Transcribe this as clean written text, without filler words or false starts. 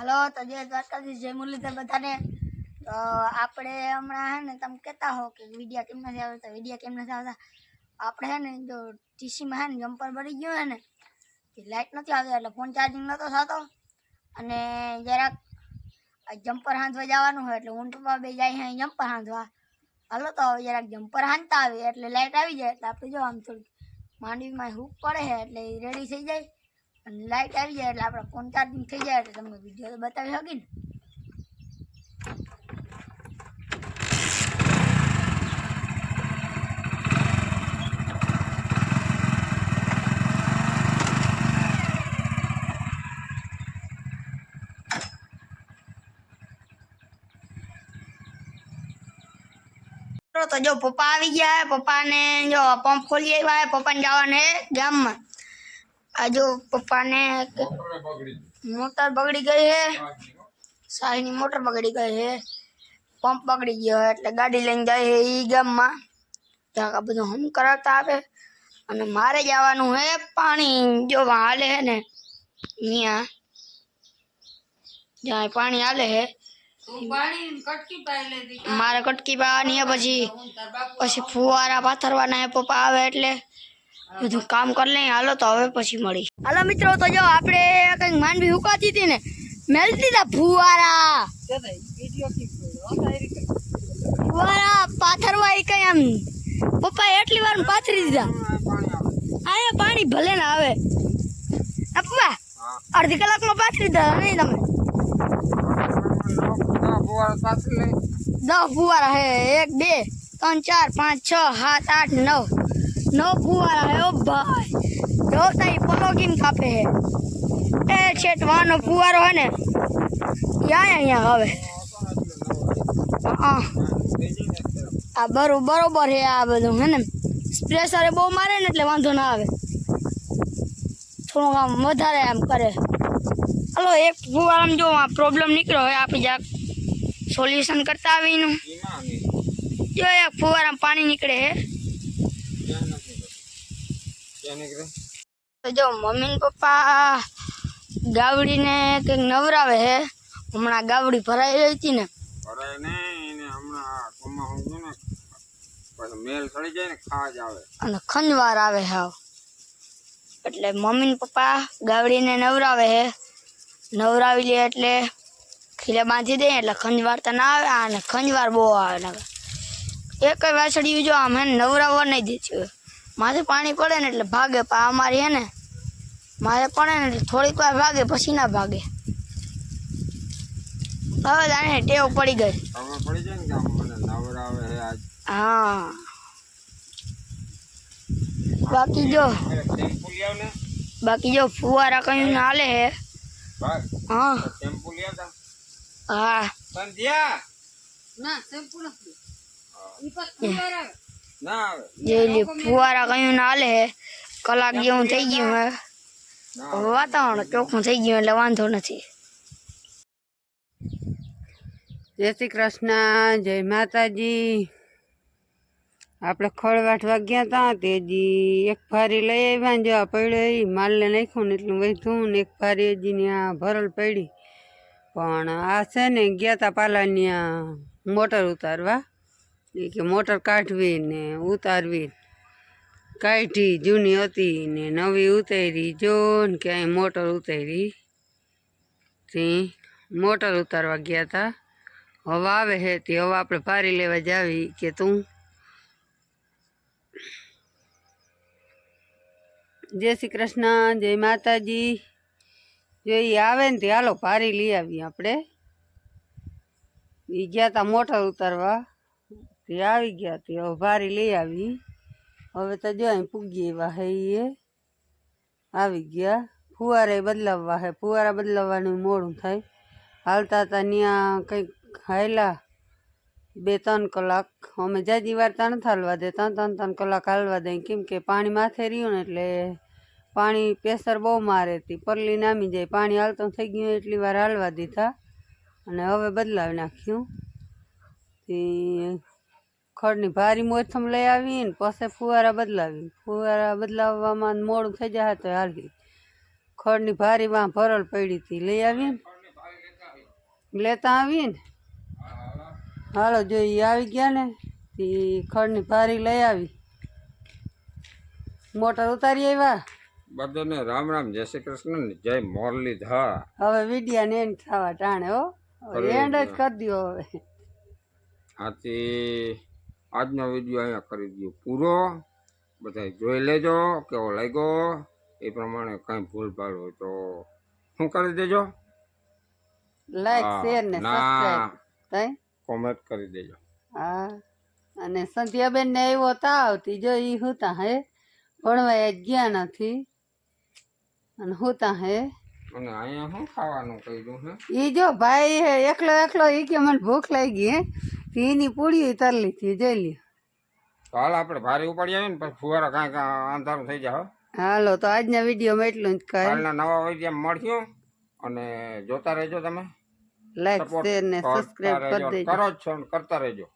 Hello तो जय द्वारकाधीश जय मुरलीधर बधाने। तो આપણે હમણાં હે ને તમે કહેતા હો કે વિડિયા કેમ નથી આવતા વિડિયા કેમ નથી આવતા આપણે હે ને જો ટીસીમાં હે ને જમ્પર બળી ગયો હે ને કે લાઈટ નથી આવતી એટલે ફોન ચાર્જિંગ નતો થતો અને જરાક જમ્પર હાંધવા જવાનું હોય એટલે હું પપ્પા બે જાય હે જમ્પર હાંધવા હાલો તો જરાક જમ્પર હાંધતા આવે એટલે લાઈટ આવી જાય એટલે આપણે જો આમ થોડી માંડવીમાં હૂક પડે છે એટલે રેડી થઈ જાય અને લાઈટ આવી જાય એટલે આપણો ફોન ચાર્જિંગ થઈ જાય એટલે તમને વિડીયો તો બતાવી શકી ને। तो जो पप्पा आ गया है पप्पा ने जो पंप खोली है पप्पा ने जावा है गाम में आ जो पप्पा ने मोटर बगड़ी गई है साही मोटर बगड़ी गई है पंप बगड़ी गयो है એટલે ગાડી લઈને જાય છે ઈ ગામમાં ત્યાં બધું હમ કરાવતા આવે અને મારે જવાનું હે પાણી જો હાલે હે ને અહીંયા જ્યાં પાણી હાલે હે मारे कटकी पानी है पछी फुवारा पाथरवाना है पप्पा आवे એટલે બધું કામ કરી લે હાલો તો હવે પછી મળી હાલો મિત્રો તો જો આપણે કઈક માંડવી હુકાતી હતી ને મેલતી તા ફુવારા પાથરવા એ કઈ આમ પપ્પા એટલી વાર પાથરી દીધા આયા પાણી ભલે ના આવે પપ્પા અડધી કલાકમાં પાથરી દીધા નહીં તમે 10 फुवारा है 1 2 3 4 5 6 7 8 9 9 फुवारा है ओ भाई जो ताई पोलो किम कापे है ए छेट वानो फुवारो है ने यहाँ आवे आ बरोबर है आ बधु है ने प्रेशर बहु मारे ने એટલે વાંધો ના આવે થોડું આમ વધારે આમ કરે હલો એક ફુવારામાં જો આ પ્રોબ્લેમ નીકળ્યો હોય આપણે જા सोल्यूशन करता आवे नु जो एक फुवारा में पानी निकले है तो जो मम्मी पप्पा गावड़ी ने कई नवरावे है हमणा गावड़ी भराई रही थी ने मेल चढ़ी जाए ने खाज आवे અને ખંજવાર આવે હાવ એટલે મમ્મી પપ્પા ગાવડી ને નવરાવે है नवरावी લે એટલે खीले बांधी दे એટલે ખંજવાર તો ના આવે અને ખંજવાર બહુ આવે ને એક વાસળી જો આમ હે નવરાવવા નહીં દેતી માથે પાણી પડે ને એટલે ભાગે પા અમારી હે ને મારે પડે ને એટલે થોડીક વાર ભાગે પછી ના ભાગે હવે જાણે ટેવ પડી ગઈ હવે પડી જાય ને કે મને નવરાવે હે આજ હા બાકી જો ફુવારા કઈ ના હાલે હે हाँ टेम्पो लिया था हाँ संध्या ना टेम्पो नहीं ई पर फुवारा ना ये ले फुवारा कहीं ना ले कलाक जेवुं થઈ ગયું હે વાતાવરણ ચોખ્ખું થઈ ગયું એટલે વાંધો નથી। जय श्री कृष्ण जय माताजी આપણે ખળવાટ વાગ્યા હતા તેજી એક ફારી લઈ આવ્યા જો આ પડ્યો એ માલને નાખ્યું ને એટલું વધ્યું ને એક ફારી હજી ને આ ભરલ પડી પણ આ છે ને ગયા હતા પાલાની મોટર ઉતારવા એ કે મોટર કાઢવી ને ઉતારવી કાઢી જૂની હતી ને નવી ઉતારી જો ને કે અહીં મોટર ઉતારી તે મોટર ઉતારવા ગયા હતા હવા આવે છે તે હવે આપણે ફારી લેવા જાવી કે તું जय श्री कृष्ण जय माताजी जो ये आवे ने ते हालो भारी ली आवी आपणे ई गया था मोटर उतारवा ते आवी गया ते હવે ભારી લઈ આવી હવે તો જો અહીં પૂગી એવા હે એ આવી ગયા ફુવારે બદલાવવા હે ફુવારા બદલાવવાનું મોડું થાય હાલતા હતા ત્યાં કંઈક હાયલા 2-3 કલાક અમે જાજી વાર તા નથી હાલવા દે 3-3 કલાક હાલવા દે કેમ કે પાણી માથે રહ્યું ને એટલે પાણી પ્રેશર બહુ મારે હતી પરલી નામી જાય પાણી હાલતું થઈ ગયું એટલી વાર હાલવા દીધા અને હવે બદલાવી નાખ્યું તે ખડની ભારી મોથમ લઈ આવી ને પછી ફુવારા બદલાવવામાં મોડું થઈ જાય તો હાલી ખડની ભારી વાં ભરલ પડી હતી લઈ આવી લેતા આવીએ ને. હાલો જો ઈ આવી ગયા ને તે ખડની ભારી લઈ આવી. મોટર ઉતારી આવ્યા. બધાને રામ રામ, જય શ્રી કૃષ્ણ ને જય મોરલીધર. હવે વિડિયા ને એન્ડ થવા ટાણે હો. હવે એન્ડ જ કરી દો હવે. આથી આજનો વિડીયો અહીંયા કરી દઉં પૂરો. બધા જોઈ લેજો કેવો લાગ્યો, એ પ્રમાણે કંઈ ભૂલ ભાલ હોય તો શું કરી દેજો, લાઈક શેર ને સબસ્ક્રાઇબ તઈ કોમેન્ટ કરી દેજો. હા. અને સંધ્યાબેન ને આવ્યો તાવ તી જો ઈ હુતા હે ભણવા ગયા નથી અને હુતા હે. અને અહીંયા શું ખાવાનું કર્યું છે? ઈ જો ભાઈ હે એકલો એકલો ઈ કે મને ભૂખ લાગી હે તી એની પૂડી તર લીધી જોઈ લ્યો. તો હાલ આપણે ભારે ઉપાડી આવીએ ને પછી ફુવારા કાંઈક અંધારું થઈ જાય. હાલો તો આજના વિડીયોમાં એટલું જ કહે. કાલના નવા વિડીયો મળશું અને જોતા રહેજો. તમે લાઈક સપોર્ટ શેર ને સબસ્ક્રાઇબ કરી દેજો. કરો જ છો ને કરતા રહેજો.